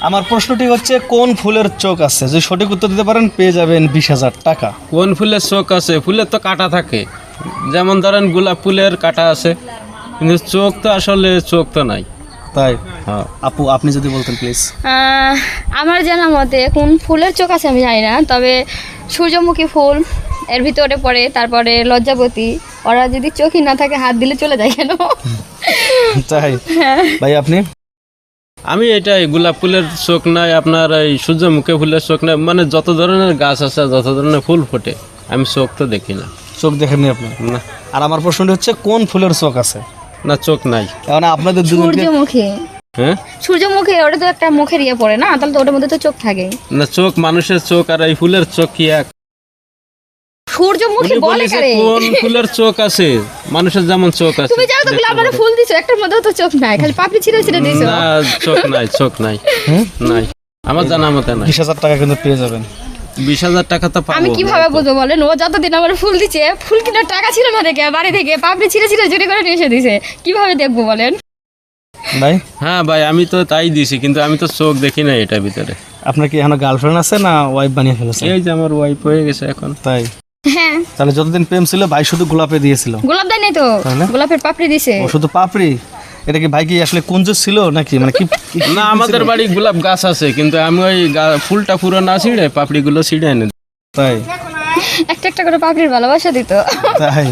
আমার প্রশ্নটি হচ্ছে কোন ফুলের চোখ আছে? যদি সঠিক উত্তর দিতে পারেন পেয়ে যাবেন 20,000 টাকা। কোন ফুলের চোখ আছে? ফুলের তো কাঁটা থাকে, যেমন ধরেন গোলাপ ফুলের কাঁটা আছে, কিন্তু চোখ তো আসলে চোখ তো নাই। তাই হ্যাঁ, আপু আপনি যদি বলতেন প্লিজ। আমার জানা মতে কোন ফুলের চোখ আছে আমি জানি না, তবে সূর্যমুখী ফুল এর ভিতরে পড়ে, তারপরে লজ্জাবতী। ওরা যদি চোখই না থাকে হাত দিলে চলে যায় কেন? তাই ভাই আপনি? আমি এটাই, গোলাপ ফুলের চোখ নাই, আপনার এই সূর্যমুখী ফুলের চোখ নাই, মানে যত ধরনের গাছ আছে, যত ধরনের ফুল ফোটে, আমি চোখ তো দেখি না। চোখ দেখেননি আপনি? না, আর আমার প্রশ্নটি হচ্ছে কোন ফুলের চোখ আছে? না চোখ নাই। এখন আপনাদের দুজনকে সূর্যমুখী। হ্যাঁ, সূর্যমুখী ওটা তো একটা মুখের ইয়ে পড়ে না, তাহলে তো ওটার মধ্যে তো চোখ থাকে। না চোখ মানুষের চোখ আর এই ফুলের চোখ কি এক? সূর্যমুখী উনি বলে বলেছে কারে? কোন ফুলের চোখ আছে, মানুষের যেমন চোখ আছে। তুমি জানো তো গোলাপ মানে ফুল দিছো, একটার মধ্যেও তো চোখ নাই, খালি পাপড়ি ছিঁড়ে ছিঁড়ে দিছো। না চোখ নাই, চোখ নাই, নাই, আমার জানা মতে নাই। 20,000 টাকা কিন্তু পেয়ে যাবেন। 20,000 টাকা তো পাবো। আমি কিভাবে বুঝবো বলেন? ও যতদিন আমার ফুল দিচ্ছে, ফুল কেনার টাকা ছিল না দেখে বাড়ি থেকে পাপড়ি ছিঁড়ে ছিঁড়ে চুরি করে নিয়ে এসে দিছে, কিভাবে দেখবো বলেন? ভাই হ্যাঁ ভাই, আমি তো তাই দিছি, কিন্তু আমি তো চোখ দেখি না এটার ভিতরে। আপনার কি এখনো গার্লফ্রেন্ড আছে না ওয়াইফ বানিয়ে ফেলেছে? এই যে আমার ওয়াইফ হয়ে গেছে এখন। তাই হ্যাঁ, তাহলে যতদিন প্রেম ছিল ভাই শুধু গোলাপে দিয়েছিল? গোলাপ দেয় নাই তো, তাহলে? গোলাপের পাপড়ি দিছে। ও শুধু পাপড়ি? এটা কি ভাই কি আসলে কঞ্জুস ছিল নাকি, মানে কি? না, আমাদের বাড়ি গোলাপ গাছ আছে, কিন্তু আমি ওই ফুলটা পুরো না ছিঁড়ে পাপড়িগুলো ছিঁড়ে এনে দিই। তাই একটা একটা করে পাপড়ির ভালোবাসা দিত। তাই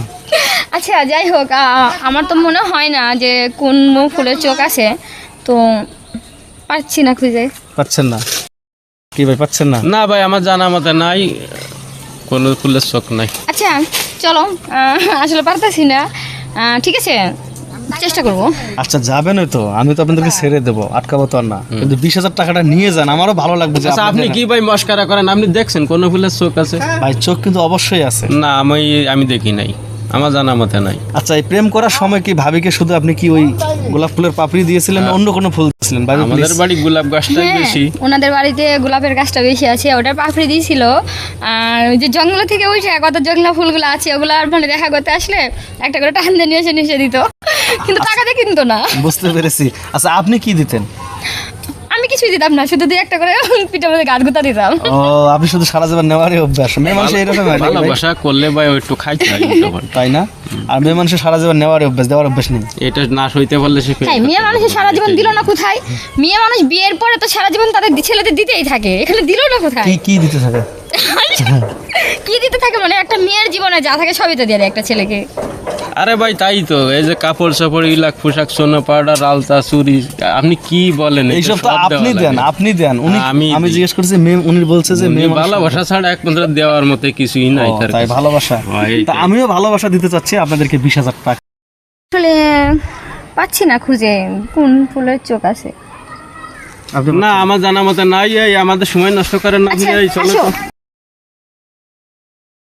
আচ্ছা যাই হোক, আমার তো মনে হয় না যে কোন ফুলের চোখ আছে, তো পাচ্ছি না খুঁজে। পাচ্ছেন না? কি ভাই পাচ্ছেন না? না ভাই, আমার জানা মতে নাই, কোনো ফুলের চোখ নাই। আচ্ছা চলো, আসলে পারতেছি না, ঠিক আছে চেষ্টা করবো। আচ্ছা যাবেন তো, আমি তো আপনাদেরকে ছেড়ে দেবো, আটকাবো তো আর না, কিন্তু 20,000 টাকাটা নিয়ে যান, আমারও ভালো লাগবে যে আচ্ছা, আপনি কি ভাই মস্কারা করেন? আপনি দেখছেন কোন ফুলের চোখ আছে? ভাই চোখ কিন্তু অবশ্যই আছে। না, আমি দেখি নাই, আমার জানা মতে নাই। আচ্ছা এই প্রেম করার সময় কি ভাবিকে শুধু আপনি কি ওই গোলাপ ফুলের পাপড়ি দিয়েছিলেন না অন্য কোনো ফুল দিয়েছিলেন ভাবি? আমাদের please? বাড়ি গোলাপ গাছটাই হ্যাঁ, বেশি। ওনাদের বাড়িতে গোলাপের গাছটা বেশি আছে, ওটার পাপড়ি দিয়েছিল। আর ওই যে জঙ্গল থেকে উঠে কত জংলা ফুলগুলো আছে, ওগুলো আর মানে দেখা করতে আসলে একটা করে টান দিয়ে নিয়ে এসে দিত, কিন্তু টাকা দিয়ে কিনতো না। বুঝতে পেরেছি। আচ্ছা আপনি কি দিতেন? আমি কিছুই দিতাম না, শুধু দুই একটা করে পিঠের মধ্যে গাছ গুতা দিতাম। ও আপনি শুধু সারা জীবন নেওয়ারই অভ্যাস। মেয়ে মানুষ এরকম হয় নাকি ভাই? ভালোবাসা করলে ভাই একটু খাইতে হয় তখন। তাই না? আর মেয়ে মানুষের সারা জীবন নেওয়ারই অভ্যাস, দেওয়ার অভ্যাস নেই। এটা না সইতে পারলে সে হ্যাঁ, মেয়ে মানুষের সারা জীবন দিল না কোথায়? মেয়ে মানুষ বিয়ের পরে তো সারা জীবন তাদের ছেলেদের দিতেই থাকে, এখানে দিল না কোথায়? কি কি দিতে থাকে? কি দিতে থাকে মানে একটা মেয়ের জীবনে যা থাকে সবই তো দিয়ে দেয় একটা ছেলেকে। আরে ভাই তাই তো, এই যে কাপড় চাপড়, ইলাক পোশাক, সোনা পাউডার, আলতা, চুরি, আপনি কি বলেন? এটা এইসব তো সব আপনি দেওয়া দেন, লাগে। আপনি দেন। উনি আমি জিজ্ঞেস করছি মেয়ে, উনি বলছে যে মেয়ে মানুষ। ভালোবাসা ছাড়া একমাত্র দেওয়ার মতো কিছুই নাই ও, তার তাই কাছে। ভালোবাসা। ভাই, তা আমিও ভালোবাসা দিতে চাচ্ছি আপনাদেরকে 20,000 টাকা। আসলে পাচ্ছি না খুঁজে কোন ফুলের চোখ আছে। আপনি না, আমার জানা মতে নাই। এই আমাদের সময় নষ্ট করেন না, আপনি আচ্ছা এই চলো আসো। তো।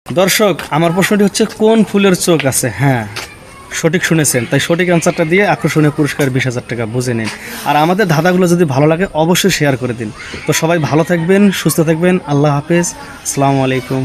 দর্শক আমার প্রশ্নটি হচ্ছে কোন ফুলের চোখ আছে? হ্যাঁ সঠিক শুনেছেন, তাই সঠিক অ্যান্সারটা দিয়ে আকর্ষণীয় পুরস্কার 20,000 টাকা বুঝে নিন। আর আমাদের ধাঁধাগুলো যদি ভালো লাগে অবশ্যই শেয়ার করে দিন। তো সবাই ভালো থাকবেন, সুস্থ থাকবেন, আল্লাহ হাফেজ, আসসালামু আলাইকুম।